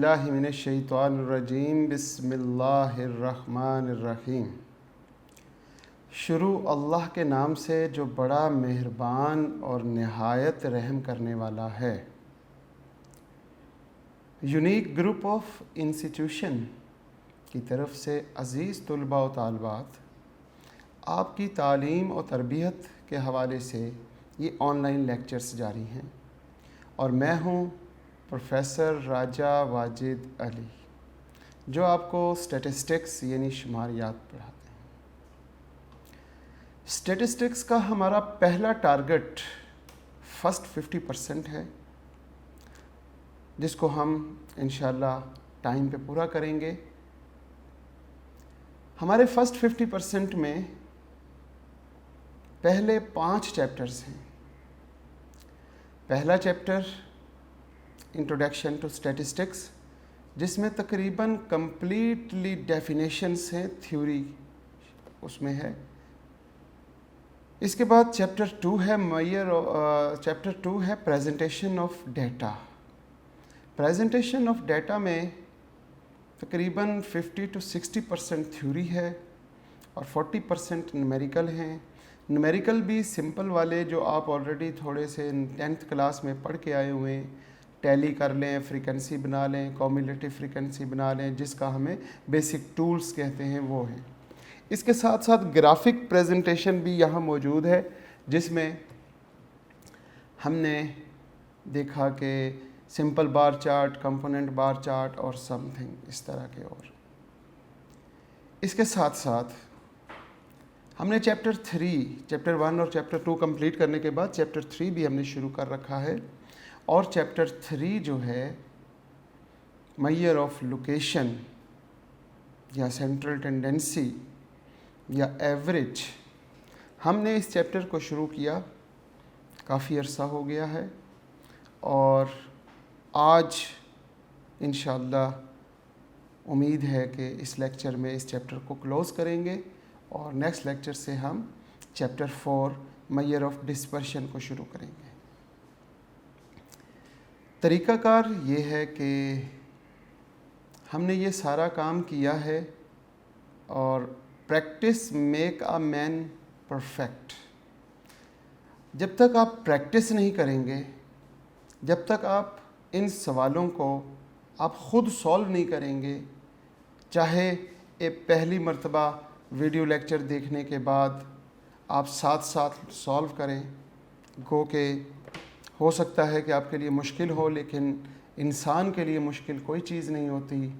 बिल्लाहि मिनश्शैतानिर्रजीम बिस्मिल्लाहिर्रहमानिर्रहीम। शुरू अल्लाह के नाम से जो बड़ा मेहरबान और नहायत रहम करने वाला है। यूनिक ग्रुप ऑफ इंस्टीट्यूशन की तरफ से अज़ीज़ तलबा व तालिबात, आपकी तालीम और तरबियत के हवाले से ये ऑनलाइन लेक्चर्स जारी हैं और मैं हूँ प्रोफेसर राजा वाजिद अली, जो आपको स्टैटिस्टिक्स यानी शुमारियात पढ़ाते हैं। स्टैटिस्टिक्स का हमारा पहला टारगेट फर्स्ट 50% है, जिसको हम इंशाल्लाह टाइम पे पूरा करेंगे। हमारे फर्स्ट 50% में पहले 5 चैप्टर्स हैं। पहला चैप्टर इंट्रोडक्शन टू स्टैटिस्टिक्स, जिसमें तकरीबन कंप्लीटली डेफिनेशंस हैं, थ्योरी उसमें है। इसके बाद चैप्टर 2 है चैप्टर 2 है presentation of data. Presentation of data में तकरीबन 50 to 60% थ्योरी है और 40% न्यूमेरिकल हैं। न्यूमेरिकल भी सिंपल वाले जो आप ऑलरेडी थोड़े से 10th क्लास में पढ़ के आए हुए हैं, टैली कर लें, फ्रीक्वेंसी बना लें, कॉम्युलेटिव फ्रीक्वेंसी बना लें, जिसका हमें बेसिक टूल्स कहते हैं, वो हैं। इसके साथ साथ ग्राफिक प्रेजेंटेशन भी यहाँ मौजूद है, जिसमें हमने देखा कि simple bar chart, component bar chart और समथिंग इस तरह के। और इसके साथ साथ हमने चैप्टर 1 और चैप्टर 2 कंप्लीट करने के बाद चैप्टर 3 भी हमने शुरू कर रखा है। और चैप्टर 3 जो है मेजर ऑफ लोकेशन या सेंट्रल टेंडेंसी या एवरेज, हमने इस चैप्टर को शुरू किया, काफ़ी अरसा हो गया है और आज इंशाअल्लाह उम्मीद है कि इस लेक्चर में इस चैप्टर को क्लोज़ करेंगे और नेक्स्ट लेक्चर से हम चैप्टर 4 मेजर ऑफ डिस्पर्शन को शुरू करेंगे। तरीक़ाकार ये है कि हमने ये सारा काम किया है और practice make a man perfect. जब तक आप प्रैक्टिस नहीं करेंगे, जब तक आप इन सवालों को आप ख़ुद सॉल्व नहीं करेंगे, चाहे एक पहली मर्तबा वीडियो लेक्चर देखने के बाद आप साथ साथ सॉल्व करें, गो के हो सकता है कि आपके लिए मुश्किल हो, लेकिन इंसान के लिए मुश्किल कोई चीज़ नहीं होती।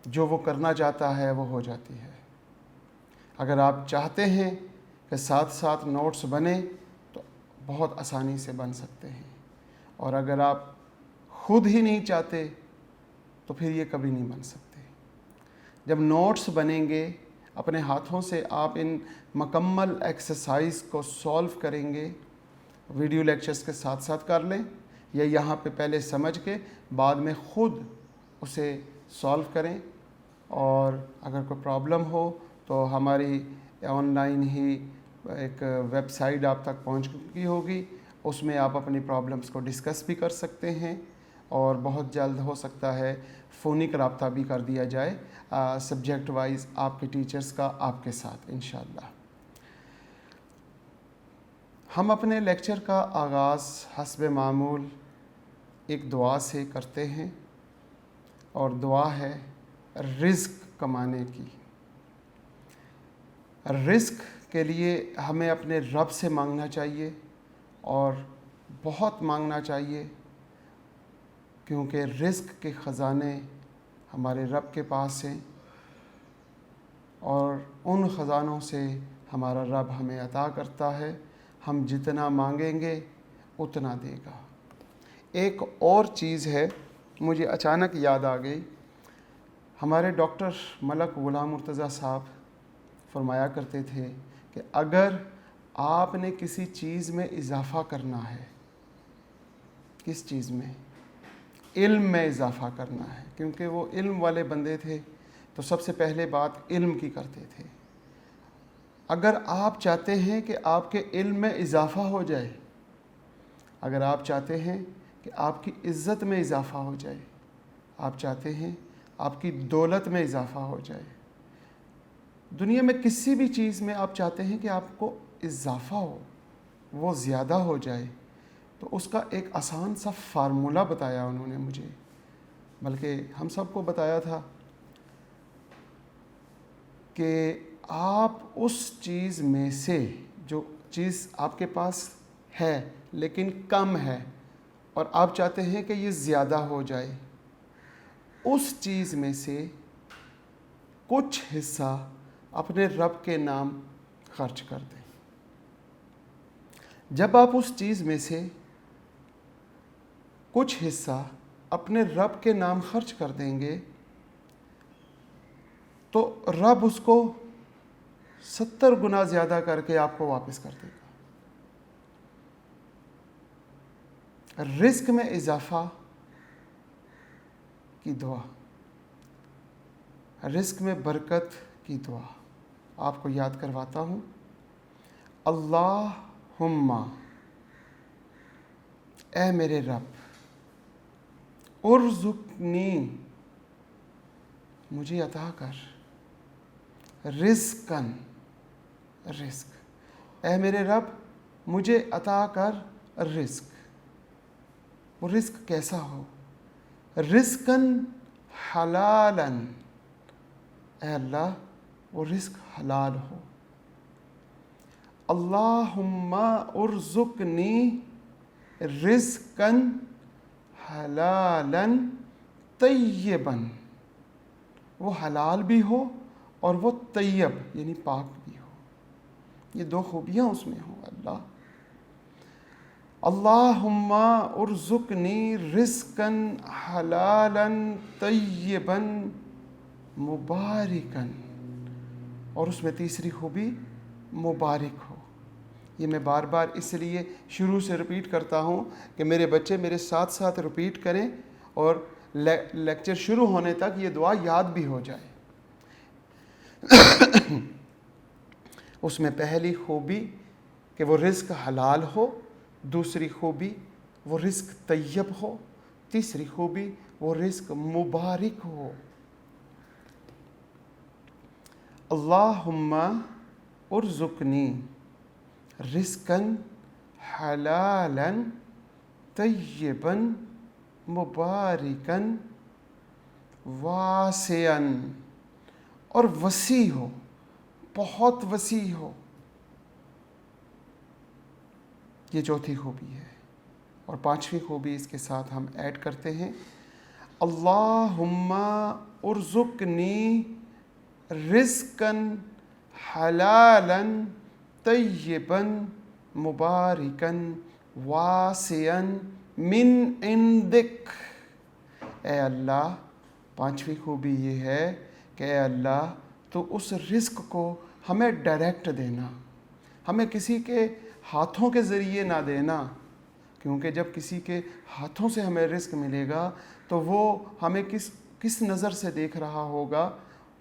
जो वो करना चाहता है वो हो जाती है। अगर आप चाहते हैं कि साथ साथ नोट्स बने तो बहुत आसानी से बन सकते हैं, और अगर आप खुद ही नहीं चाहते तो फिर ये कभी नहीं बन सकते। जब नोट्स बनेंगे, अपने हाथों से आप इन मुकम्मल एक्सरसाइज को सॉल्व करेंगे। वीडियो लेक्चर्स के साथ साथ कर लें या यहाँ पे पहले समझ के बाद में ख़ुद उसे सॉल्व करें। और अगर कोई प्रॉब्लम हो तो हमारी ऑनलाइन ही एक वेबसाइट आप तक पहुँच चुकी होगी, उसमें आप अपनी प्रॉब्लम्स को डिस्कस भी कर सकते हैं और बहुत जल्द हो सकता है फ़ोनिक रब्ता भी कर दिया जाए सब्जेक्ट वाइज आपके टीचर्स का आपके साथ इंशाअल्लाह। हम अपने लेक्चर का आगाज़ हस्ब मामूल एक दुआ से करते हैं और दुआ है रिज़्क कमाने की। रिज़्क के लिए हमें अपने रब से मांगना चाहिए और बहुत मांगना चाहिए, क्योंकि रिज़्क के ख़ज़ाने हमारे रब के पास हैं और उन ख़ज़ानों से हमारा रब हमें अता करता है। हम जितना मांगेंगे उतना देगा। एक और चीज़ है, मुझे अचानक याद आ गई। हमारे डॉक्टर मलक ग़ुलाम मुर्तज़ा साहब फरमाया करते थे कि अगर आपने किसी चीज़ में इजाफ़ा करना है, किस चीज़ में? इल्म में इजाफ़ा करना है, क्योंकि वो इल्म वाले बंदे थे तो सबसे पहले बात इल्म की करते थे। अगर आप चाहते हैं कि आपके इल्म में इजाफ़ा हो जाए, अगर आप चाहते हैं कि आपकी इज़्ज़त में इजाफ़ा हो जाए, आप चाहते हैं आपकी दौलत में इजाफ़ा हो जाए, दुनिया में किसी भी चीज़ में आप चाहते हैं कि आपको इजाफ़ा हो, वो ज़्यादा हो जाए, तो उसका एक आसान सा फार्मूला बताया उन्होंने मुझे, बल्कि हम सबको बताया था कि आप उस चीज़ में से, जो चीज़ आपके पास है लेकिन कम है और आप चाहते हैं कि ये ज़्यादा हो जाए, उस चीज़ में से कुछ हिस्सा अपने रब के नाम खर्च कर दें। जब आप उस चीज़ में से कुछ हिस्सा अपने रब के नाम खर्च कर देंगे तो रब उसको 70 गुना ज़्यादा करके आपको वापस कर देगा। रिस्क में इजाफा की दुआ, रिस्क में बरकत की दुआ आपको याद करवाता हूँ। अल्लाहुम्मा, ए मेरे रब, उर्ज़ुक़नी, मुझे अता कर, रिज़्क़न, रिस्क, ए मेरे रब मुझे अता कर रिस्क। वो रिस्क कैसा हो? रिज़्क़न हलालन, ए अल्लाह वो रिस्क हलाल हो। अल्लाहुम्मा उर्ज़ुक़नी रिज़्क़न हलालन तय्यबन, वो हलाल भी हो और वो तय्यब यानी पाक भी हो, ये दो खूबियाँ उसमें हो। अल्लाह, अल्लाहुम्मा उर्ज़ुक़नी रिज़्क़न हलालन तय्यबन मुबारिकन, और उसमें तीसरी खूबी मुबारक हो। ये मैं बार बार इसलिए शुरू से रिपीट करता हूँ कि मेरे बच्चे मेरे साथ साथ रिपीट करें और लेक्चर शुरू होने तक ये दुआ याद भी हो जाए। उसमें पहली खूबी कि वो रिज़्क़ हलाल हो, दूसरी खूबी वो रिज़्क़ तय्यब हो, तीसरी खूबी वो रिज़्क़ मुबारक हो। अल्लाहुम्मा उर्ज़ुक़नी रिज़्क़न हलालन तय्यबन मुबारकन वासिअन, और वसी हो, बहुत वसी हो। ये चौथी खूबी है। और पांचवी खूबी इसके साथ हम ऐड करते हैं, अल्लाहुम्मा उर्ज़ुक़नी रिज़्क़न हलालन तय्यबन मुबारकन वासिअन मिन इंदिक। ए अल्लाह, पांचवी खूबी ये है कि ए अल्लाह तो उस रिस्क को हमें डायरेक्ट देना, हमें किसी के हाथों के ज़रिए ना देना, क्योंकि जब किसी के हाथों से हमें रिस्क मिलेगा तो वो हमें किस नज़र से देख रहा होगा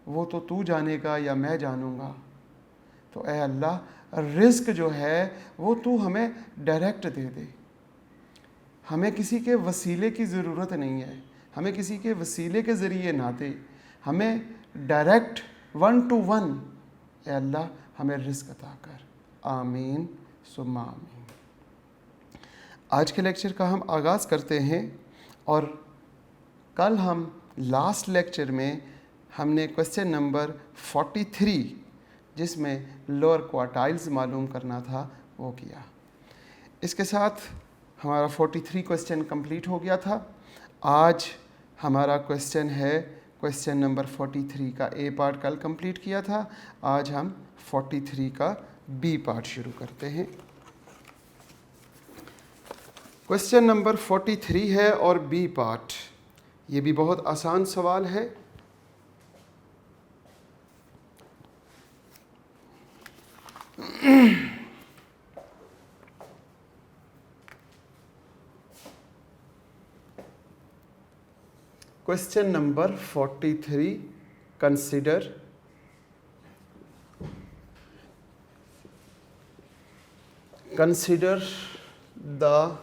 वो तो तू जानेगा या मैं जानूँगा। तो ए अल्लाह, रिस्क जो है वो तू हमें डायरेक्ट दे दे, हमें किसी के वसीले की ज़रूरत नहीं है, हमें किसी के वसीले के ज़रिए ना दे, हमें डायरेक्ट 1 to 1 ए अल्लाह हमें रिस्क अता कर। आमीन सुम्मा आमीन। आज के लेक्चर का हम आगाज़ करते हैं, और कल हम लास्ट लेक्चर में हमने क्वेश्चन नंबर 43 जिसमें लोअर क्वार्टाइल्स मालूम करना था वो किया। इसके साथ हमारा 43 क्वेश्चन कंप्लीट हो गया था। आज हमारा क्वेश्चन है क्वेश्चन नंबर 43 का ए पार्ट कल कंप्लीट किया था, आज हम 43 का बी पार्ट शुरू करते हैं। क्वेश्चन नंबर 43 है और बी पार्ट, ये भी बहुत आसान सवाल है। Question number 43, consider the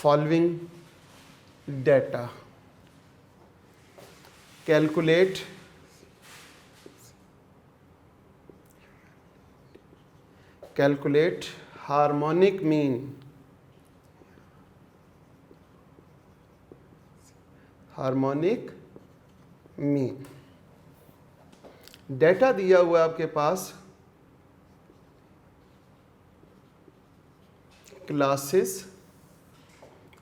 following data. Calculate harmonic mean. Harmonic mean. Data दिया हुआ है आपके पास क्लासेस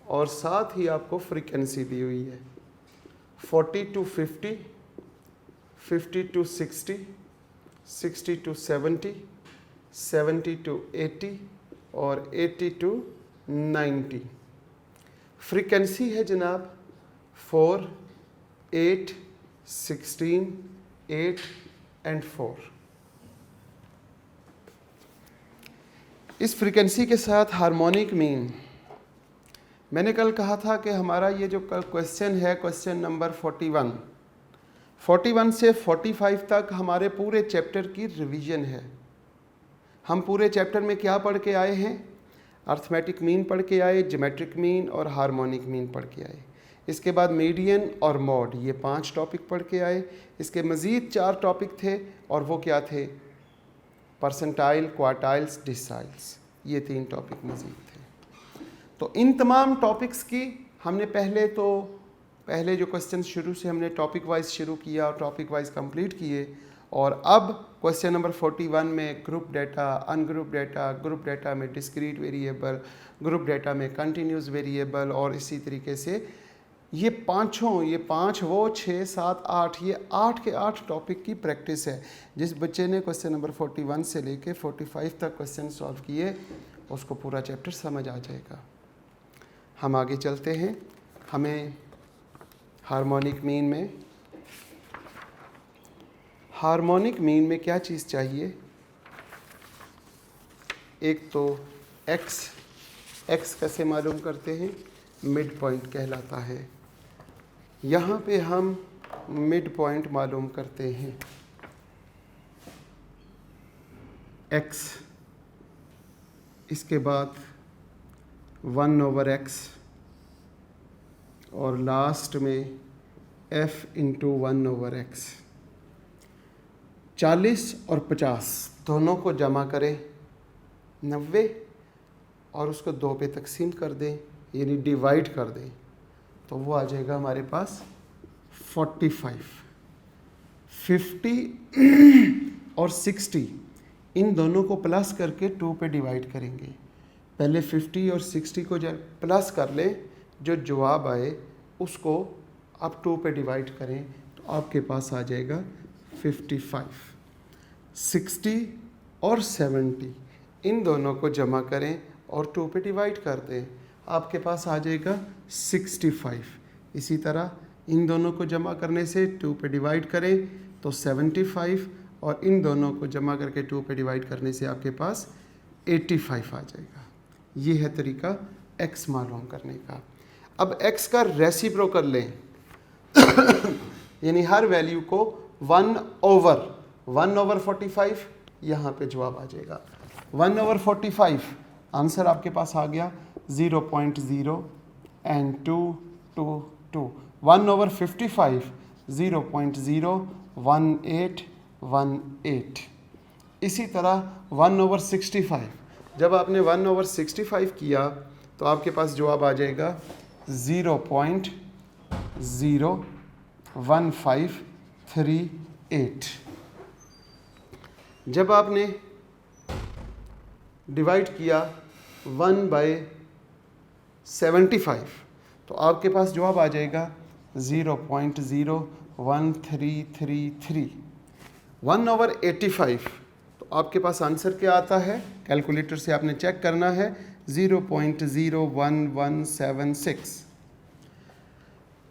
और साथ ही आपको फ्रीक्वेंसी दी हुई है 40 to 50, 50 to 60, 60 to 70, 70 to 80 और 80 to 90. फ्रीक्वेंसी है जनाब 4, 8, 16, 8 एंड 4. इस फ्रीक्वेंसी के साथ हार्मोनिक मीन. मैंने कल कहा था कि हमारा ये जो कल क्वेश्चन है, क्वेश्चन नंबर 41 से 45 तक हमारे पूरे चैप्टर की रिवीजन है. हम पूरे चैप्टर में क्या पढ़ के आए हैं? अर्थमेटिक मीन पढ़ के आए, ज्योमेट्रिक मीन और हार्मोनिक मीन पढ़ के आए. इसके बाद मीडियन और मॉड, ये 5 टॉपिक पढ़ के आए. इसके मज़ीद 4 टॉपिक थे और वो क्या थे? Percentile, quartiles, deciles. ये 3 टॉपिक मज़ीद थे. तो इन तमाम टॉपिक्स की हमने पहले जो क्वेश्चन शुरू से हमने टॉपिक वाइज शुरू किया और टॉपिक वाइज कंप्लीट किए. और अब क्वेश्चन नंबर 41 में group data, ungroup data, group data में डिस्क्रीट वेरिएबल, ग्रुप डाटा में कंटिन्यूस वेरिएबल और इसी तरीके से ये 5 वो 6, 7, 8, ये 8 के 8 टॉपिक की प्रैक्टिस है. जिस बच्चे ने क्वेश्चन नंबर 41 से लेके 45 तक क्वेश्चन सॉल्व किए उसको पूरा चैप्टर समझ आ जाएगा. हम आगे चलते हैं. हमें हार्मोनिक मीन में क्या चीज़ चाहिए? एक तो x कैसे मालूम करते हैं? मिड पॉइंट कहलाता है. यहाँ पे हम मिड पॉइंट मालूम करते हैं x. इसके बाद 1/x और लास्ट में f × 1/x. 40 और 50 दोनों को जमा करें 90 और उसको 2 पे तकसीम कर दें, यानी डिवाइड कर दें, तो वो आ जाएगा हमारे पास 45. 50 और 60 इन दोनों को प्लस करके 2 पे डिवाइड करेंगे. पहले 50 और 60 को जब प्लस कर लें, जो जवाब आए उसको आप 2 पे डिवाइड करें तो आपके पास आ जाएगा 55. 60 और 70 इन दोनों को जमा करें और 2 पे डिवाइड कर दें, आपके पास आ जाएगा 65. इसी तरह इन दोनों को जमा करने से 2 पे डिवाइड करें तो 75 और इन दोनों को जमा करके 2 पे डिवाइड करने से आपके पास 85 आ जाएगा. ये है तरीका x मालूम करने का. अब x का रेसिप्रोकल लें यानी हर वैल्यू को 1/45 यहाँ पे जवाब आ जाएगा. 1/45 आंसर आपके पास आ गया 0.0 एंड 2, 2, 2. 1/55 0.01818. इसी तरह 1/65 जब आपने 1/65 किया तो आपके पास जवाब आ जाएगा 0.01538. जब आपने डिवाइड किया 1/75 तो आपके पास जवाब आ जाएगा 0.01333. 1/85 तो आपके पास आंसर क्या आता है? कैलकुलेटर से आपने चेक करना है 0.01176.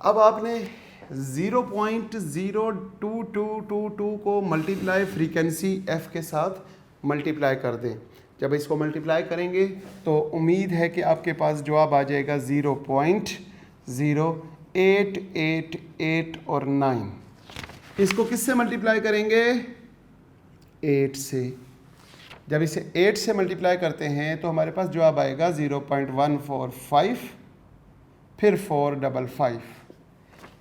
अब आपने 0.02222 को मल्टीप्लाई फ्रीक्वेंसी f के साथ मल्टीप्लाई कर दें. जब इसको मल्टीप्लाई करेंगे तो उम्मीद है कि आपके पास जवाब आ जाएगा 0.0888 और 9. इसको किससे मल्टीप्लाई करेंगे? 8 से. जब इसे 8 से मल्टीप्लाई करते हैं तो हमारे पास जवाब आएगा 0.145 फिर 455।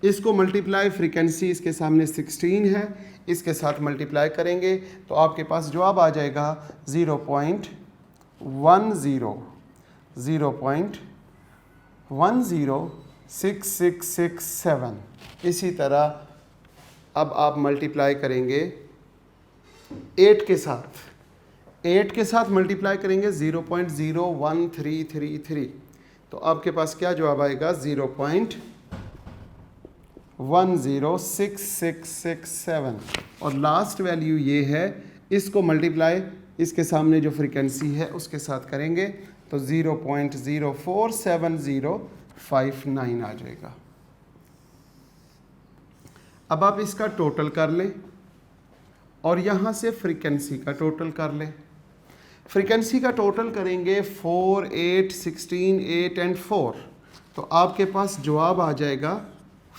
इसको मल्टीप्लाई, फ्रीक्वेंसी इसके सामने 16 है, इसके साथ मल्टीप्लाई करेंगे तो आपके पास जवाब आ जाएगा 0.106667। इसी तरह अब आप मल्टीप्लाई करेंगे 8 के साथ, 8 के साथ मल्टीप्लाई करेंगे 0.01333, तो आपके पास क्या जवाब आएगा 0.106667। और लास्ट वैल्यू ये है, इसको मल्टीप्लाई इसके सामने जो फ्रीक्वेंसी है उसके साथ करेंगे तो 0.047059 आ जाएगा। अब आप इसका टोटल कर लें और यहाँ से फ्रीक्वेंसी का टोटल कर लें। फ्रीक्वेंसी का टोटल करेंगे 4, 8, 16, 8 एंड 4, तो आपके पास जवाब आ जाएगा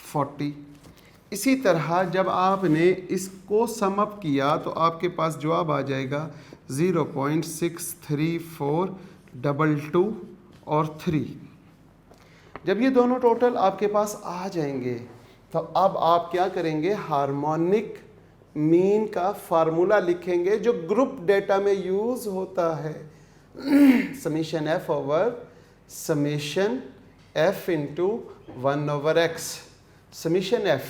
40। इसी तरह जब आपने इसको सम अप किया तो आपके पास जवाब आ जाएगा 0.63422 और 3। जब ये दोनों टोटल आपके पास आ जाएंगे तो अब आप क्या करेंगे, हार्मोनिक मीन का फार्मूला लिखेंगे जो ग्रुप डेटा में यूज होता है। Summation F over summation F into 1/x। Summation F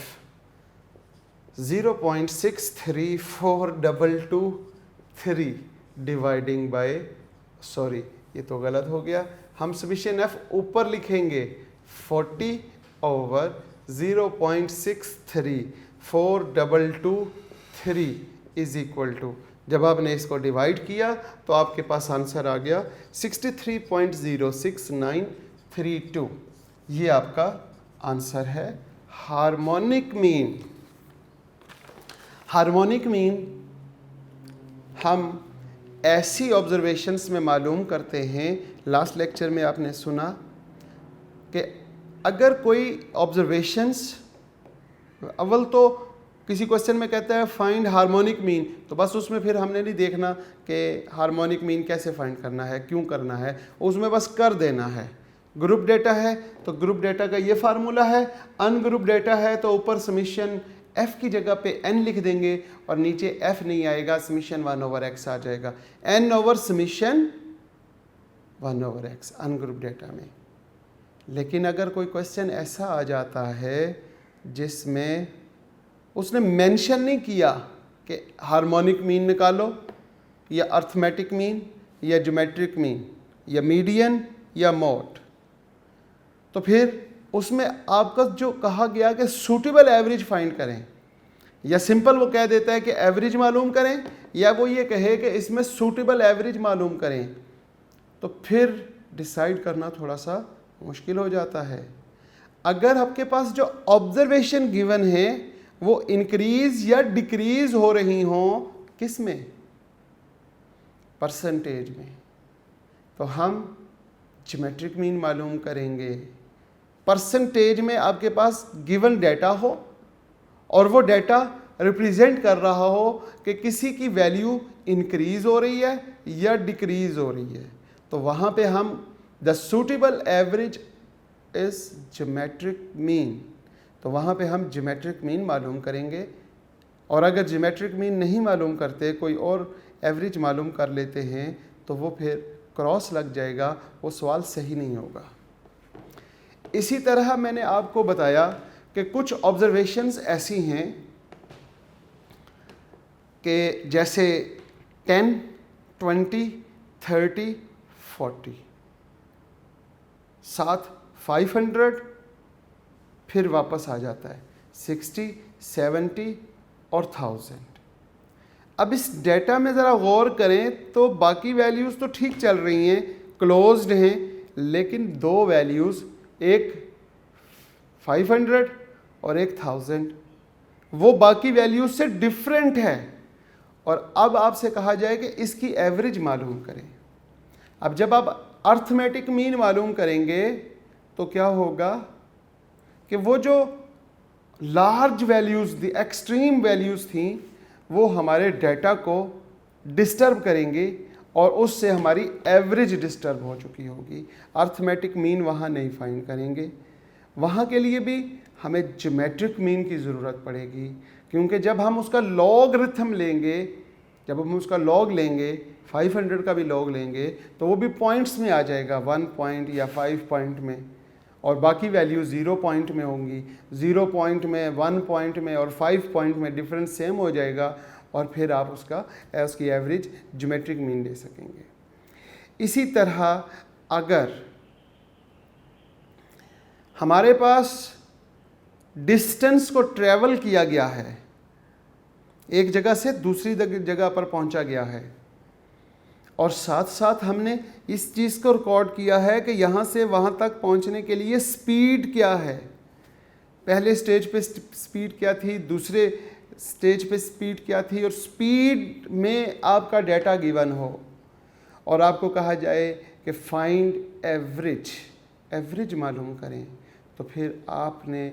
0.63422 dividing by, sorry ये तो गलत हो गया, हम समेशन एफ ऊपर लिखेंगे 40 ओवर 0.63422 इज इक्वल टू, जब आपने इसको डिवाइड किया तो आपके पास आंसर आ गया 63.06932। ये आपका आंसर है हार्मोनिक मीन। हार्मोनिक मीन हम ऐसी ऑब्जर्वेशंस में मालूम करते हैं, लास्ट लेक्चर में आपने सुना कि अगर कोई ऑब्जर्वेशंस, अव्वल तो किसी क्वेश्चन में कहता है फाइंड हार्मोनिक मीन, तो बस उसमें फिर हमने नहीं देखना कि हार्मोनिक मीन कैसे फाइंड करना है, क्यों करना है, उसमें बस कर देना है। ग्रुप डेटा है तो ग्रुप डेटा का ये फार्मूला है, अनग्रुप डेटा है तो ऊपर समीशन f की जगह पे n लिख देंगे और नीचे f नहीं आएगा, समीशन 1/x आ जाएगा, n over summation 1/x ungroup data में। लेकिन अगर कोई क्वेश्चन ऐसा आ जाता है जिसमें उसने मेंशन नहीं किया कि हार्मोनिक मीन निकालो या अर्थमेटिक मीन या ज्योमेट्रिक मीन या मीडियन या मोड, तो फिर उसमें आपका जो कहा गया कि सूटेबल एवरेज फाइंड करें, या सिंपल वो कह देता है कि एवरेज मालूम करें, या वो ये कहे कि इसमें सूटेबल एवरेज मालूम करें, तो फिर डिसाइड करना थोड़ा सा मुश्किल हो जाता है। अगर आपके पास जो ऑब्जर्वेशन गिवन है वो इंक्रीज या डिक्रीज हो रही हो, किस में, परसेंटेज में, तो हम ज्योमेट्रिक मीन मालूम करेंगे। परसेंटेज में आपके पास गिवन डेटा हो और वो डेटा रिप्रेजेंट कर रहा हो कि किसी की वैल्यू इंक्रीज हो रही है या डिक्रीज हो रही है, तो वहाँ पे हम the suitable average is geometric mean, तो वहाँ पे हम ज्योमेट्रिक मीन मालूम करेंगे। और अगर ज्योमेट्रिक मीन नहीं मालूम करते, कोई और एवरेज मालूम कर लेते हैं, तो वो फिर क्रॉस लग जाएगा, वो सवाल सही नहीं होगा। इसी तरह मैंने आपको बताया कि कुछ ऑब्जर्वेशंस ऐसी हैं कि जैसे 10, 20, 30, 40, साथ 500 फिर वापस आ जाता है 60, 70 और 1000। अब इस डेटा में ज़रा गौर करें तो बाकी वैल्यूज़ तो ठीक चल रही हैं, क्लोज्ड हैं, लेकिन दो वैल्यूज़, एक 500 और एक 1000, वो बाकी वैल्यूज़ से डिफरेंट है। और अब आपसे कहा जाए कि इसकी एवरेज मालूम करें। अब जब आप अर्थमेटिक मीन मालूम करेंगे तो क्या होगा कि वो जो लार्ज वैल्यूज़ थी, एक्सट्रीम वैल्यूज़ थी, वो हमारे डेटा को डिस्टर्ब करेंगे और उससे हमारी एवरेज डिस्टर्ब हो चुकी होगी। अर्थमेटिक मीन वहाँ नहीं फाइंड करेंगे। वहाँ के लिए भी हमें ज्योमेट्रिक मीन की ज़रूरत पड़ेगी, क्योंकि जब हम उसका लॉगरिथम लेंगे, जब हम उसका लॉग लेंगे, 500 का भी लॉग लेंगे, तो वो भी पॉइंट्स में आ जाएगा, 1 पॉइंट या 5 पॉइंट में, और बाकी वैल्यू 0 पॉइंट में होंगी। 0 पॉइंट में, 1 पॉइंट में और 5 पॉइंट में डिफरेंस सेम हो जाएगा, और फिर आप उसकी एवरेज ज्योमेट्रिक मीन ले सकेंगे। इसी तरह अगर हमारे पास डिस्टेंस को ट्रेवल किया गया है, एक जगह से दूसरी जगह पर पहुंचा गया है, और साथ साथ हमने इस चीज़ को रिकॉर्ड किया है कि यहाँ से वहाँ तक पहुँचने के लिए स्पीड क्या है, पहले स्टेज पे स्पीड क्या थी, दूसरे स्टेज पे स्पीड क्या थी, और स्पीड में आपका डाटा गिवन हो और आपको कहा जाए कि फाइंड एवरेज मालूम करें, तो फिर आपने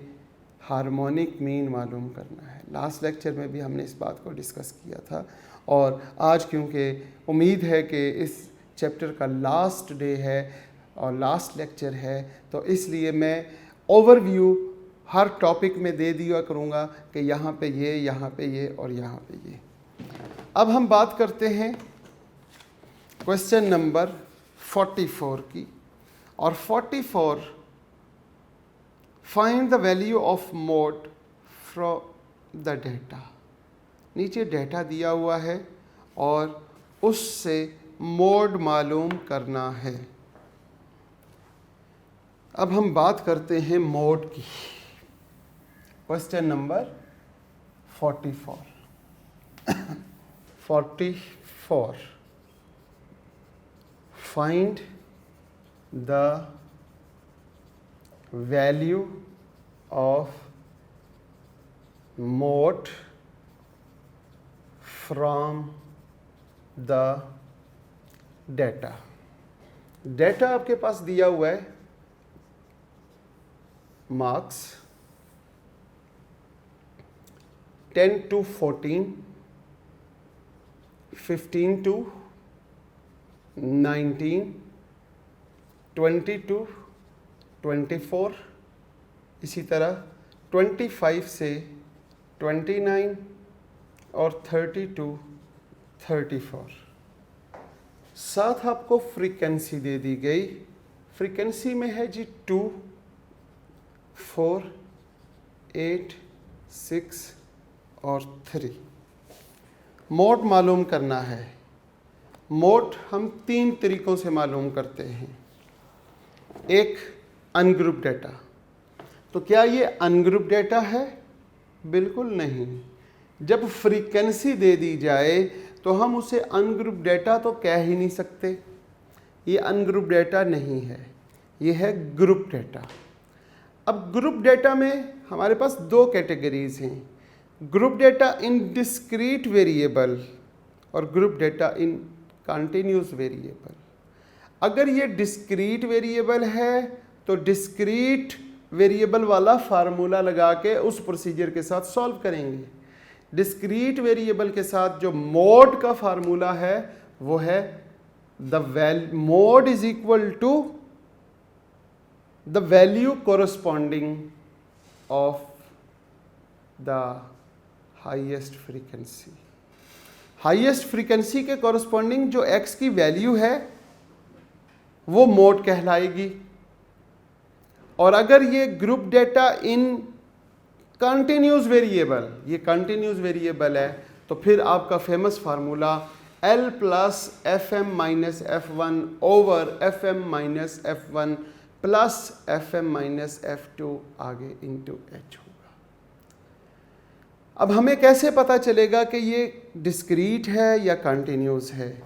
हार्मोनिक मीन मालूम करना है। लास्ट लेक्चर में भी हमने इस बात को डिस्कस किया था, और आज क्योंकि उम्मीद है कि इस चैप्टर का लास्ट डे है और लास्ट लेक्चर है, तो इसलिए मैं ओवरव्यू हर टॉपिक में दे दिया करूँगा कि यहाँ पे ये, यहाँ पे ये और यहाँ पे ये। अब हम बात करते हैं क्वेश्चन नंबर 44 की, और 44, find the value of mode from the data. नीचे डेटा दिया हुआ है और उससे मोड मालूम करना है। अब हम बात करते हैं मोड की। Question number 44 find the value of mode from the data आपके पास दिया हुआ है, मार्क्स 10 to 14, 15 to 19, 20 to 24, इसी तरह 25 से 29 और 30 to 34। साथ आपको फ्रीक्वेंसी दे दी गई। फ्रीक्वेंसी में है जी 2, 4, 8, 6 और 3। मोड मालूम करना है। मोड हम 3 तरीक़ों से मालूम करते हैं। एक अनग्रुप डेटा। तो क्या ये अनग्रुप डेटा है? बिल्कुल नहीं। जब फ्रीक्वेंसी दे दी जाए तो हम उसे अनग्रुप डेटा तो कह ही नहीं सकते। ये अनग्रुप डेटा नहीं है, ये है ग्रुप डेटा। अब ग्रुप डेटा में हमारे पास 2 कैटेगरीज हैं, group data in discrete variable और group data in continuous variable. अगर ये डिस्क्रीट वेरिएबल है तो डिस्क्रीट वेरिएबल वाला फार्मूला लगा के उस प्रोसीजर के साथ सॉल्व करेंगे। डिस्क्रीट वेरिएबल के साथ जो मोड का फार्मूला है वो है mode is equal to the value corresponding of the highest frequency. Highest frequency के कोरस्पॉन्डिंग जो x की वैल्यू है वो मोड कहलाएगी। और अगर ये group data in continuous variable, ये कंटिन्यूस वेरिएबल है, तो फिर आपका famous formula L plus FM minus F1 over FM minus F1 plus FM minus F2 आगे इंटू H होगा। अब हमें कैसे पता चलेगा कि ये डिस्क्रीट है या कंटिन्यूस है?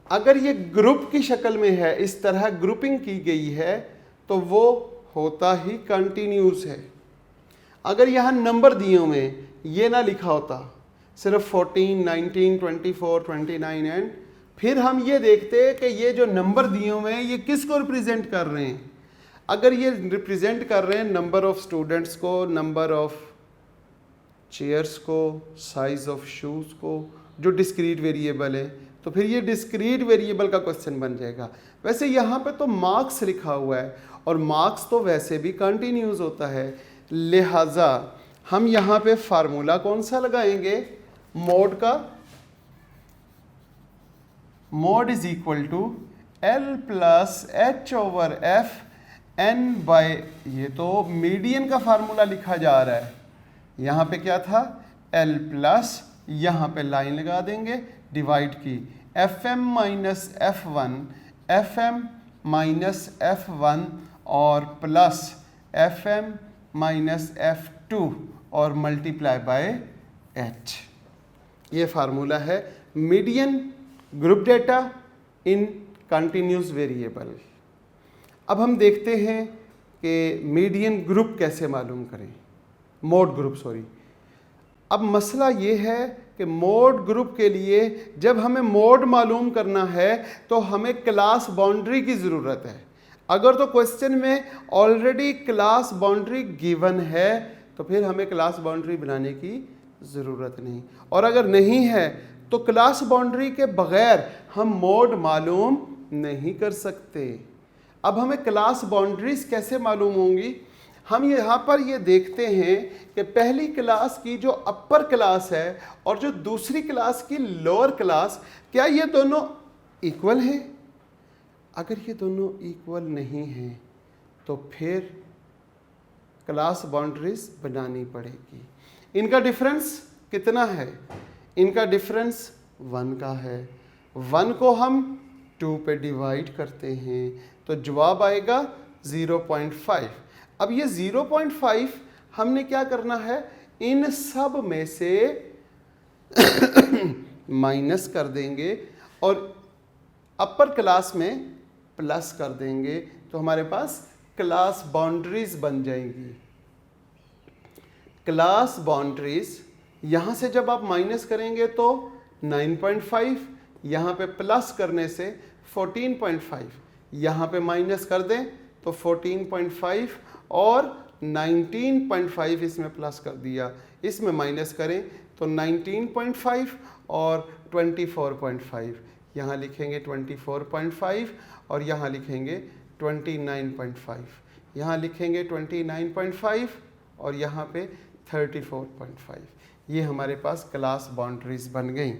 अगर ये ग्रुप की शक्ल में है, इस तरह ग्रुपिंग की गई है, तो वो होता ही कंटिन्यूस है। अगर यहाँ नंबर दिए हुए ये ना लिखा होता, सिर्फ 14, 19, 24, 29 एंड फिर हम ये देखते कि ये जो नंबर दिए हुए हैं ये किसको रिप्रेजेंट कर रहे हैं। अगर ये रिप्रेजेंट कर रहे हैं नंबर ऑफ स्टूडेंट्स को, नंबर ऑफ चेयर्स को, साइज ऑफ शूज़ को, जो डिस्क्रीट वेरिएबल है, तो फिर ये डिस्क्रीट वेरिएबल का क्वेश्चन बन जाएगा। वैसे यहाँ पे तो मार्क्स लिखा हुआ है और मार्क्स तो वैसे भी कंटिन्यूस होता है, लिहाजा हम यहाँ पे फार्मूला कौन सा लगाएंगे, मोड का। Mode is equal to L plus H over F n by, ये तो मीडियन का फार्मूला लिखा जा रहा है, यहाँ पे क्या था L प्लस, यहाँ पे लाइन लगा देंगे डिवाइड की, Fm minus F1, Fm minus F1 और प्लस Fm माइनस F2 और मल्टीप्लाई बाय H। ये फार्मूला है median group data in continuous variable. अब हम देखते हैं कि मीडियन ग्रुप कैसे मालूम करें, मोड ग्रुप सॉरी। अब मसला ये है कि मोड ग्रुप के लिए जब हमें मोड मालूम करना है तो हमें क्लास बाउंड्री की ज़रूरत है। अगर तो क्वेश्चन में ऑलरेडी क्लास बाउंड्री गिवन है तो फिर हमें क्लास बाउंड्री बनाने की ज़रूरत नहीं, और अगर नहीं है तो क्लास बाउंड्री के बगैर हम मोड मालूम नहीं कर सकते। अब हमें क्लास बाउंड्रीज कैसे मालूम होंगी, हम यहाँ पर ये देखते हैं कि पहली क्लास की जो अपर क्लास है और जो दूसरी क्लास की लोअर क्लास, क्या ये दोनों इक्वल हैं? अगर ये दोनों इक्वल नहीं हैं तो फिर क्लास बाउंड्रीज बनानी पड़ेगी। इनका डिफरेंस कितना है? इनका डिफरेंस 1 का है। 1 को हम 2 पे डिवाइड करते हैं तो जवाब आएगा 0.5। अब ये 0.5 हमने क्या करना है, इन सब में से माइनस कर देंगे और अपर क्लास में प्लस कर देंगे तो हमारे पास क्लास बाउंड्रीज बन जाएंगी। क्लास बाउंड्रीज यहाँ से जब आप माइनस करेंगे तो 9.5, यहाँ पे प्लस करने से 14.5, यहाँ पे माइनस कर दें तो 14.5 और 19.5 इसमें प्लस कर दिया, इसमें माइनस करें तो 19.5 और 24.5, यहाँ लिखेंगे 24.5 और यहाँ लिखेंगे 29.5, यहाँ लिखेंगे 29.5 और यहाँ पे 34.5। ये हमारे पास क्लास बाउंड्रीज बन गई।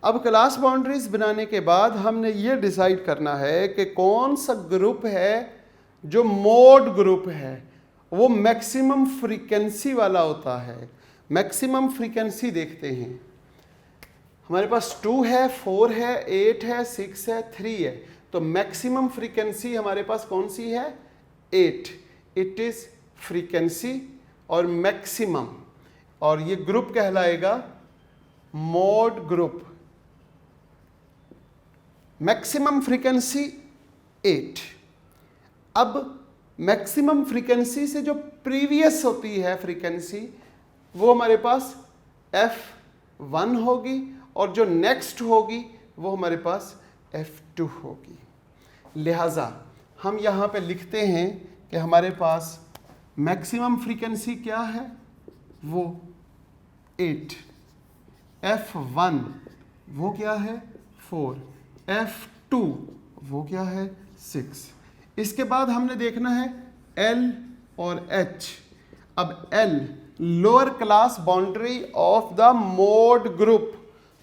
अब क्लास बाउंड्रीज बनाने के बाद हमने ये डिसाइड करना है कि कौन सा ग्रुप है जो मोड ग्रुप है, वो मैक्सिमम फ्रीक्वेंसी वाला होता है। मैक्सिमम फ्रीक्वेंसी देखते हैं, हमारे पास 2 है, 4 है, 8 है, 6 है, 3 है, तो मैक्सिमम फ्रीक्वेंसी हमारे पास कौन सी है? 8। इट इज फ्रीक्वेंसी और मैक्सिमम, और ये ग्रुप कहलाएगा मोड ग्रुप। Maximum frequency 8। अब मैक्सिमम फ्रीक्वेंसी से जो प्रीवियस होती है फ्रीक्वेंसी वो हमारे पास F1 होगी और जो नेक्स्ट होगी वो हमारे पास F2 होगी। लिहाजा हम यहाँ पे लिखते हैं कि हमारे पास मैक्सिमम फ्रीक्वेंसी क्या है, वो 8, F1 वो क्या है 4, F2 वो क्या है 6। इसके बाद हमने देखना है L और H। अब L lower class boundary of the mode group.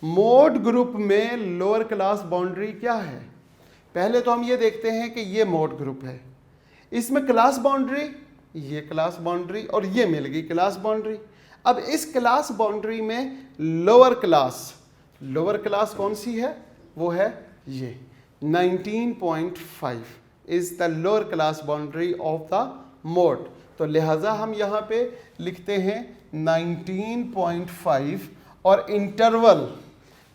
Mode group में लोअर क्लास बाउंड्री क्या है? पहले तो हम ये देखते हैं कि ये मोड ग्रुप है, इसमें क्लास बाउंड्री, ये क्लास बाउंड्री और ये मिल गई क्लास बाउंड्री। अब इस क्लास बाउंड्री में लोअर क्लास कौन सी है? वो है ये 19.5 is the lower class boundary of the mode. तो लिहाजा हम यहाँ पे लिखते हैं 19.5 और इंटरवल,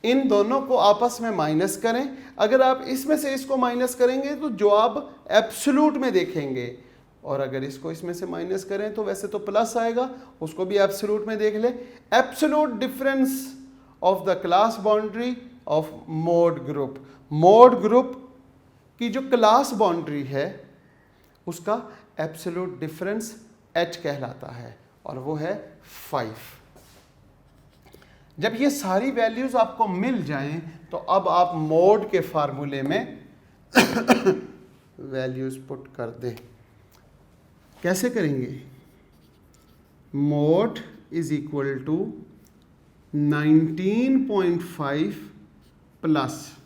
इन दोनों को आपस में माइनस करें। अगर आप इसमें से इसको माइनस करेंगे तो जवाब एब्सोल्यूट में देखेंगे, और अगर इसको इसमें से माइनस करें तो वैसे तो प्लस आएगा, उसको भी एब्सोल्यूट में देख ले। Absolute difference of the class boundary of mode group. Mode group की जो क्लास बाउंड्री है उसका एब्सोल्यूट डिफरेंस H कहलाता है और वो है 5। जब ये सारी वैल्यूज आपको मिल जाएं तो अब आप मोड के फार्मूले में वैल्यूज पुट कर दें। कैसे करेंगे? Mode is equal to 19.5 plus,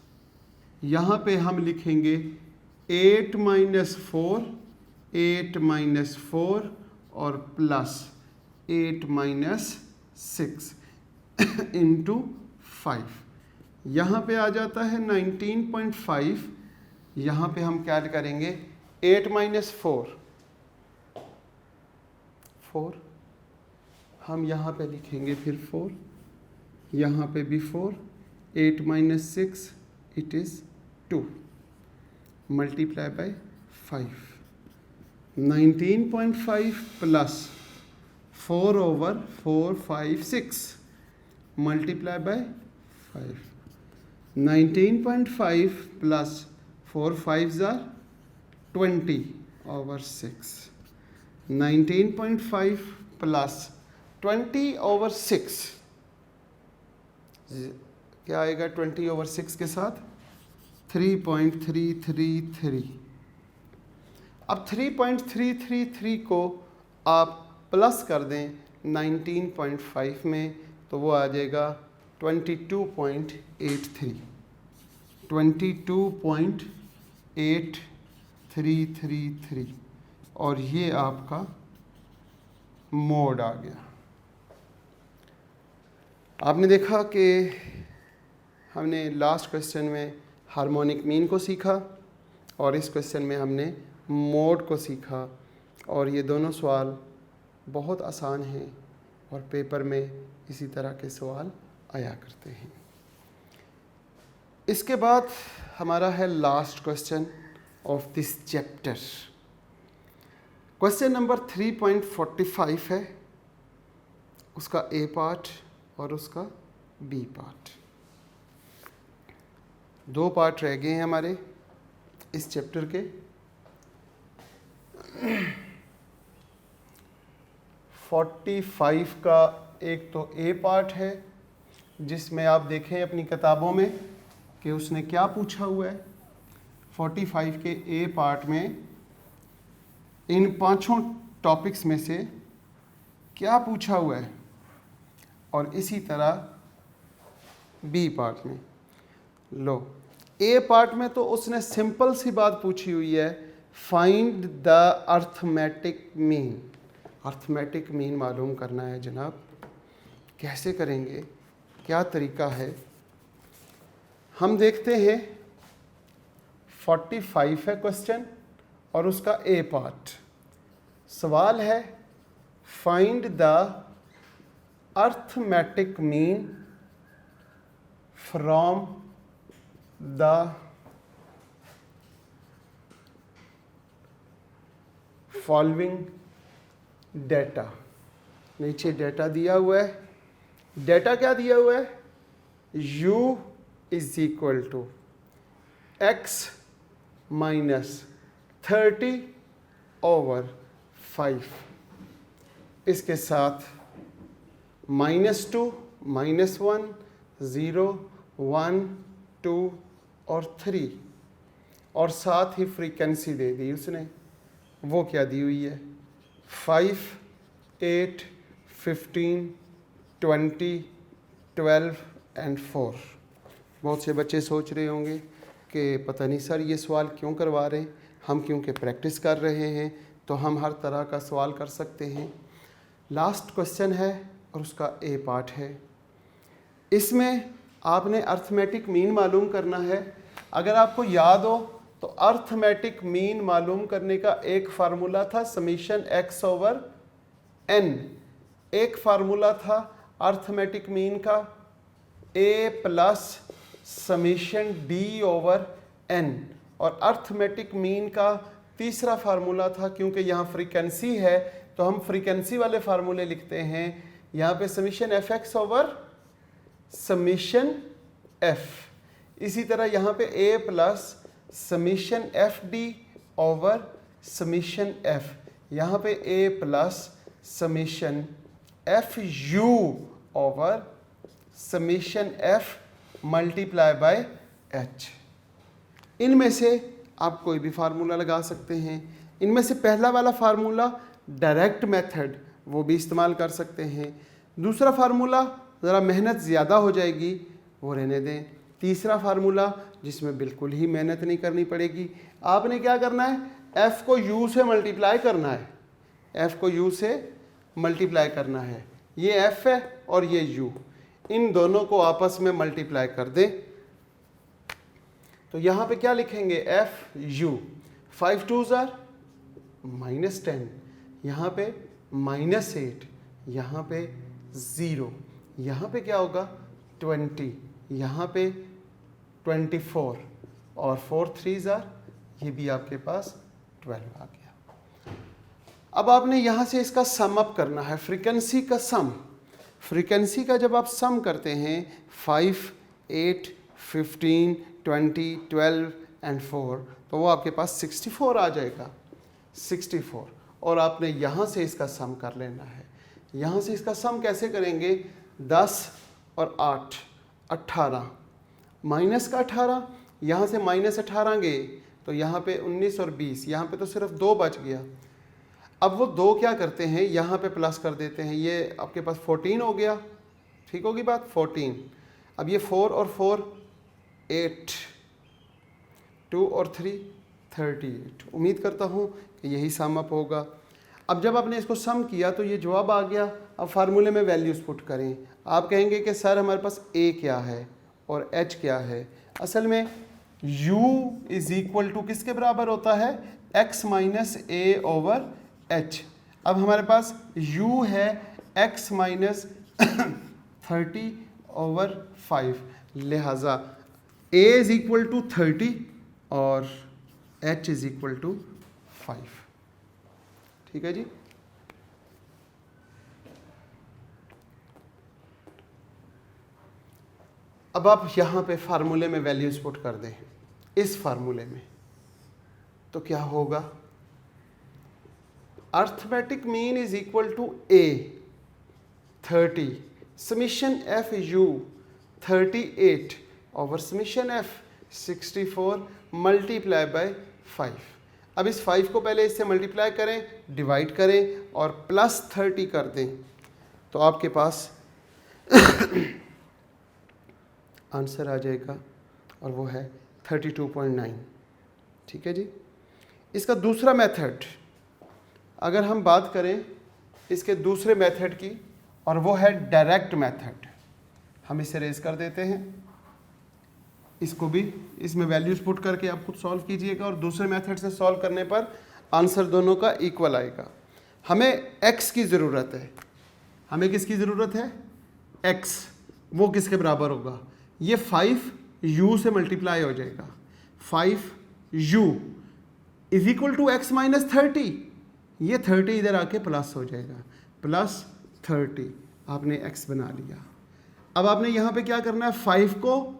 यहाँ पे हम लिखेंगे 8 माइनस 4 और प्लस 8 माइनस 6 इंटू 5। यहाँ पे आ जाता है 19.5। यहाँ पे हम क्या करेंगे? 8 माइनस 4 हम यहाँ पे लिखेंगे फिर 4, यहाँ पे भी 4, 8 minus 6 it is 2 multiply by 5। 19.5 plus 4 over 4 5 6 multiply by 5। 19.5 plus 4 5s are 20 over 6। 19.5 plus 20 over 6 क्या आएगा? 20 over 6 के साथ 3.333। अब 3.333 को आप प्लस कर दें 19.5 में तो वो आ जाएगा 22.83। 22.8333 और ये आपका मोड आ गया। आपने देखा कि हमने लास्ट क्वेश्चन में हार्मोनिक मीन को सीखा और इस क्वेश्चन में हमने मोड को सीखा, और ये दोनों सवाल बहुत आसान हैं और पेपर में इसी तरह के सवाल आया करते हैं। इसके बाद हमारा है last question of this chapter. Question number 3.45 है, उसका ए पार्ट और उसका बी पार्ट। दो पार्ट रह गए हैं हमारे इस चैप्टर के। 45 का एक तो ए पार्ट है जिसमें आप देखें अपनी किताबों में कि उसने क्या पूछा हुआ है। 45 के ए पार्ट में इन पांचों टॉपिक्स में से क्या पूछा हुआ है, और इसी तरह बी पार्ट में लो। ए पार्ट में तो उसने सिंपल सी बात पूछी हुई है, find the arithmetic mean. Arithmetic mean मालूम करना है जनाब। कैसे करेंगे, क्या तरीका है? हम देखते हैं 45 है क्वेश्चन और उसका ए पार्ट। सवाल है find the arithmetic mean from the following data. नीचे डेटा दिया हुआ है। डेटा क्या दिया हुआ है? u is equal to x minus 30 over 5, इसके साथ -2, -1, 0, 1, 2 और 3, और साथ ही फ्रीक्वेंसी दे दी उसने। वो क्या दी हुई है? 5, 8, 15, 20, 12 एंड 4। बहुत से बच्चे सोच रहे होंगे कि पता नहीं सर ये सवाल क्यों करवा रहे हैं, हम क्योंकि प्रैक्टिस कर रहे हैं तो हम हर तरह का सवाल कर सकते हैं। लास्ट क्वेश्चन है और उसका ए पार्ट है। इसमें आपने अर्थमेटिक मीन मालूम करना है। अगर आपको याद हो तो अर्थमेटिक मीन मालूम करने का एक फार्मूला था समीशन x ओवर n। एक फार्मूला था अर्थमेटिक मीन का a plus summation d over n, और अर्थमेटिक मीन का तीसरा फार्मूला था, क्योंकि यहाँ फ्रीक्वेंसी है तो हम फ्रीक्वेंसी वाले फार्मूले लिखते हैं। यहाँ पे summation fx over summation f। इसी तरह यहाँ पे a plus summation fd over summation f। यहाँ पे a plus summation fu over summation F multiply by H. इनमें से आप कोई भी फार्मूला लगा सकते हैं। इनमें से पहला वाला फार्मूला डायरेक्ट मेथड, वो भी इस्तेमाल कर सकते हैं। दूसरा फार्मूला ज़रा मेहनत ज़्यादा हो जाएगी, वो रहने दें। तीसरा फार्मूला जिसमें बिल्कुल ही मेहनत नहीं करनी पड़ेगी, आपने क्या करना है, एफ़ को यू से मल्टीप्लाई करना है। एफ़ को यू से मल्टीप्लाई करना है। ये एफ़ है और ये यू, इन दोनों को आपस में मल्टीप्लाई कर दें। तो यहाँ पे क्या लिखेंगे, एफ यू, 5 2s are -10, यहाँ पे -8, यहाँ पे 0, यहाँ पे क्या होगा 20, यहाँ पे 24 और 4 3s are, ये भी आपके पास 12 आ गया। अब आपने यहाँ से इसका सम अप करना है, फ्रीक्वेंसी का सम। फ्रीक्वेंसी का जब आप सम करते हैं 5, 8, 15, 20, 12 एंड 4, तो वो आपके पास 64 आ जाएगा, 64। और आपने यहाँ से इसका सम कर लेना है। यहाँ से इसका सम कैसे करेंगे, 10 और 8 18, माइनस का 18, यहाँ से -18 गए तो यहाँ पे 19 और 20, यहाँ पे तो सिर्फ 2 बच गया। अब वो 2 क्या करते हैं, यहाँ पे प्लस कर देते हैं, ये आपके पास 14 हो गया, ठीक होगी बात, 14। अब ये 4 और 4 8, 2 और 3 38। उम्मीद करता हूँ कि यही सम अप होगा। अब जब आपने इसको सम किया तो ये जवाब आ गया। अब फार्मूले में वैल्यूज़ पुट करें। आप कहेंगे कि सर हमारे पास a क्या है और h क्या है। असल में u इज़ इक्वल टू किसके बराबर होता है, x minus a over h। अब हमारे पास u है x माइनस 30 ओवर 5, लिहाजा a इज़ इक्वल टू 30 और h इज़ इक्वल टू 5। ठीक है जी। अब आप यहाँ पे फार्मूले में वैल्यूज पुट कर दें, इस फार्मूले में, तो क्या होगा, arithmetic mean is equal to a 30, summation f u 38 over summation f 64 multiply by 5। अब इस 5 को पहले इससे मल्टीप्लाई करें, डिवाइड करें और प्लस 30 कर दें, तो आपके पास आंसर आ जाएगा और वो है 32.9। ठीक है जी। इसका दूसरा मेथड, अगर हम बात करें इसके दूसरे मेथड की, और वो है डायरेक्ट मेथड। हम इसे रेज कर देते हैं, इसको भी इसमें वैल्यूज पुट करके आप खुद सॉल्व कीजिएगा और दूसरे मेथड से सॉल्व करने पर आंसर दोनों का इक्वल आएगा। हमें x की ज़रूरत है। हमें किसकी ज़रूरत है, x। वो किसके बराबर होगा, ये 5u से मल्टीप्लाई हो जाएगा। 5u is equal to x minus 30, ये 30 इधर आके प्लस हो जाएगा, प्लस 30 आपने x बना लिया। अब आपने यहाँ पे क्या करना है, 5 को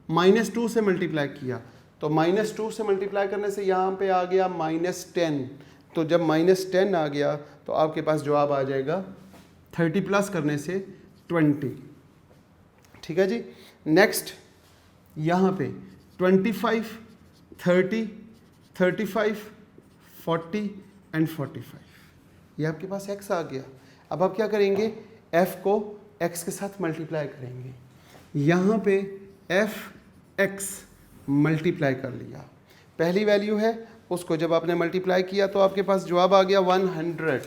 -2 से मल्टीप्लाई किया, तो -2 से मल्टीप्लाई करने से यहाँ पे आ गया -10। तो जब -10 आ गया तो आपके पास जवाब आ जाएगा 30 प्लस करने से 20। ठीक है जी। नेक्स्ट यहाँ पे 25, 30, 35, 40 एंड 45, ये आपके पास x आ गया। अब आप क्या करेंगे, f को x के साथ मल्टीप्लाई करेंगे। यहाँ पे f(x) मल्टीप्लाई कर लिया, पहली वैल्यू है उसको जब आपने मल्टीप्लाई किया तो आपके पास जवाब आ गया 100।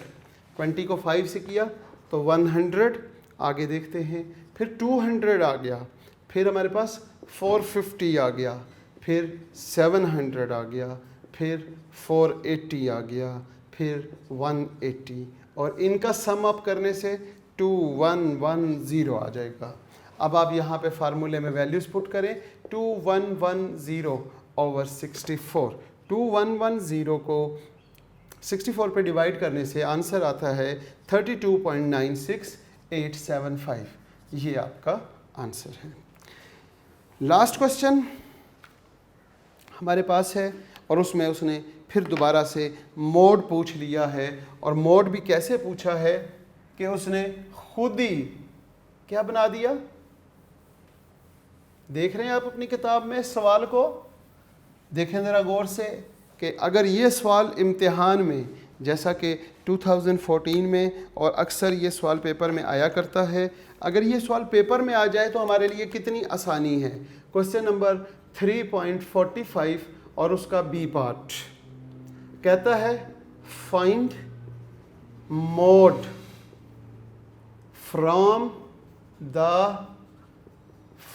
20 को 5 से किया तो 100। आगे देखते हैं, फिर 200 आ गया, फिर हमारे पास 450 आ गया, फिर 700 आ गया, फिर 480 आ गया, फिर 180, और इनका सम अप करने से 2110 आ जाएगा। अब आप यहाँ पे फार्मूले में वैल्यूज पुट करें, 2110 ओवर 64। 2110 को 64 पे डिवाइड करने से आंसर आता है 32.96875। ये आपका आंसर है। लास्ट क्वेश्चन हमारे पास है और उसमें उसने फिर दोबारा से मोड पूछ लिया है, और मोड भी कैसे पूछा है कि उसने खुद ही क्या बना दिया, देख रहे हैं आप अपनी किताब में इस सवाल को? देखें ज़रा गौर से कि अगर ये सवाल इम्तिहान में, जैसा कि 2014 में और अक्सर ये सवाल पेपर में आया करता है, अगर ये सवाल पेपर में आ जाए तो हमारे लिए कितनी आसानी है। क्वेश्चन नंबर 3.45 और उसका बी पार्ट कहता है find mode from the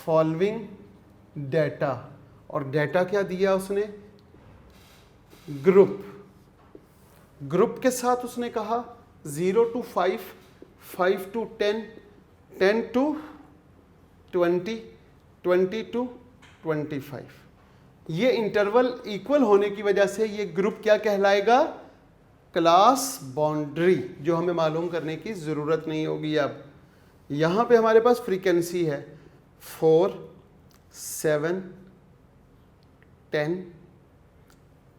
following data. और डेटा क्या दिया उसने? ग्रुप के साथ उसने कहा 0 to 5, 5 to 10, 10 to 20, 20 to 25। ये इंटरवल इक्वल होने की वजह से ये ग्रुप क्या कहलाएगा? क्लास बाउंड्री, जो हमें मालूम करने की ज़रूरत नहीं होगी। अब यहाँ पे हमारे पास फ्रीक्वेंसी है 4, 7, 10,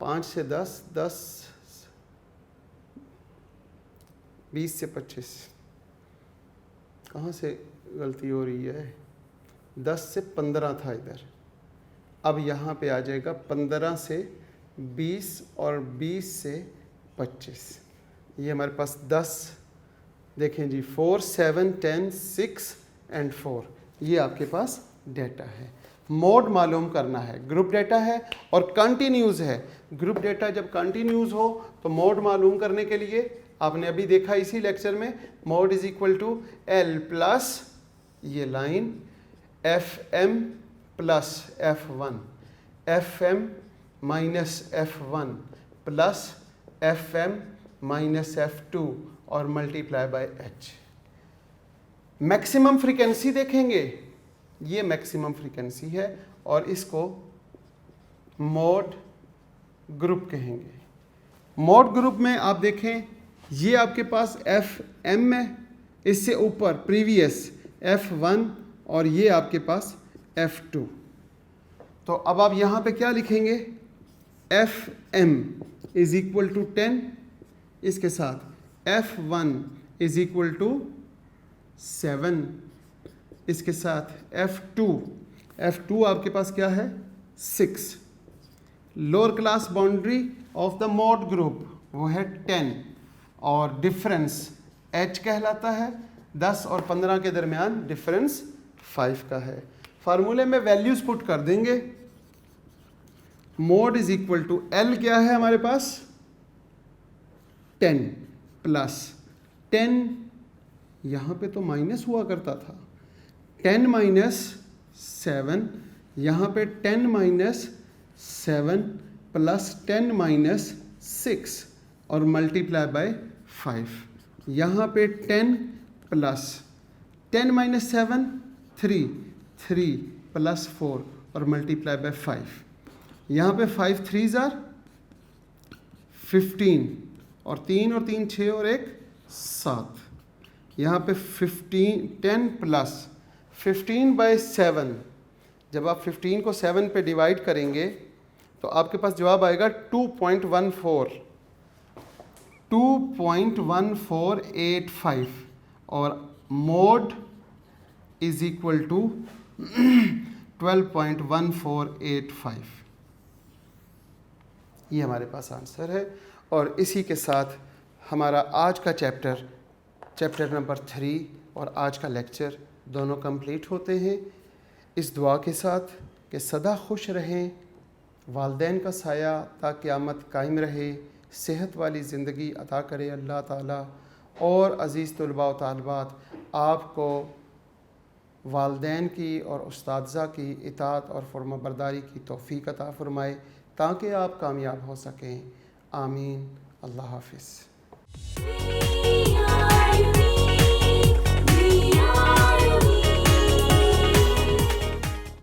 5 से 10, 10, 20 से 25। कहाँ से गलती हो रही है? 10 से 15 था इधर, अब यहाँ पे आ जाएगा 15 से 20 और 20 से 25। ये हमारे पास 10, देखें जी 4, 7, 10, 6 एंड 4, ये आपके पास डेटा है। मोड मालूम करना है, ग्रुप डेटा है और कंटिन्यूज़ है। ग्रुप डेटा जब कंटिन्यूज़ हो तो मोड मालूम करने के लिए आपने अभी देखा इसी लेक्चर में, mode is equal to L plus ये line FM plus F1, FM minus F1 plus FM minus F2 और multiply by H। Maximum frequency देखेंगे, ये मैक्सिमम फ्रीक्वेंसी है और इसको मोड ग्रुप कहेंगे। मोड ग्रुप में आप देखें ये आपके पास FM है, इससे ऊपर प्रीवियस F1 और ये आपके पास F2। तो अब आप यहाँ पे क्या लिखेंगे? FM इज इक्वल टू 10, इसके साथ F1 इज इक्वल टू 7, इसके साथ F2 आपके पास क्या है? 6। Lower class boundary of the mode group वो है 10 और डिफरेंस H कहलाता है। 10 और 15 के दरमियान डिफरेंस 5 का है। फार्मूले में वैल्यूज पुट कर देंगे। Mode is equal to L क्या है हमारे पास? 10 प्लस 10, यहाँ पे तो माइनस हुआ करता था, 10 माइनस 7, यहाँ पे 10 माइनस 7 प्लस 10 माइनस 6 और मल्टीप्लाई बाय 5। यहाँ पे 10 प्लस 10 माइनस 7, 3 प्लस 4 और मल्टीप्लाई बाय 5। यहाँ पे 5 3s आर 15 और 3 और 3 6 और 1 7। यहाँ पे 10 प्लस 15 बाय 7, जब आप 15 को 7 पे डिवाइड करेंगे तो आपके पास जवाब आएगा 2.1485 और मोड इज इक्वल टू 12.1485। ये हमारे पास आंसर है। और इसी के साथ हमारा आज का चैप्टर नंबर 3 और आज का लेक्चर दोनों कंप्लीट होते हैं इस दुआ के साथ कि सदा खुश रहें, वालदैन का साया ता क़यामत कायम रहे, सेहत वाली ज़िंदगी अता करे अल्लाह ताला। और अज़ीज़ तलबा व तालिबात, आपको वालदैन की और उस्तादज़ा की इताअत और फरमाबरदारी की तौफ़ीक़ अता फ़रमाए ताकि आप कामयाब हो सकें। आमीन। अल्लाह हाफ़िज़।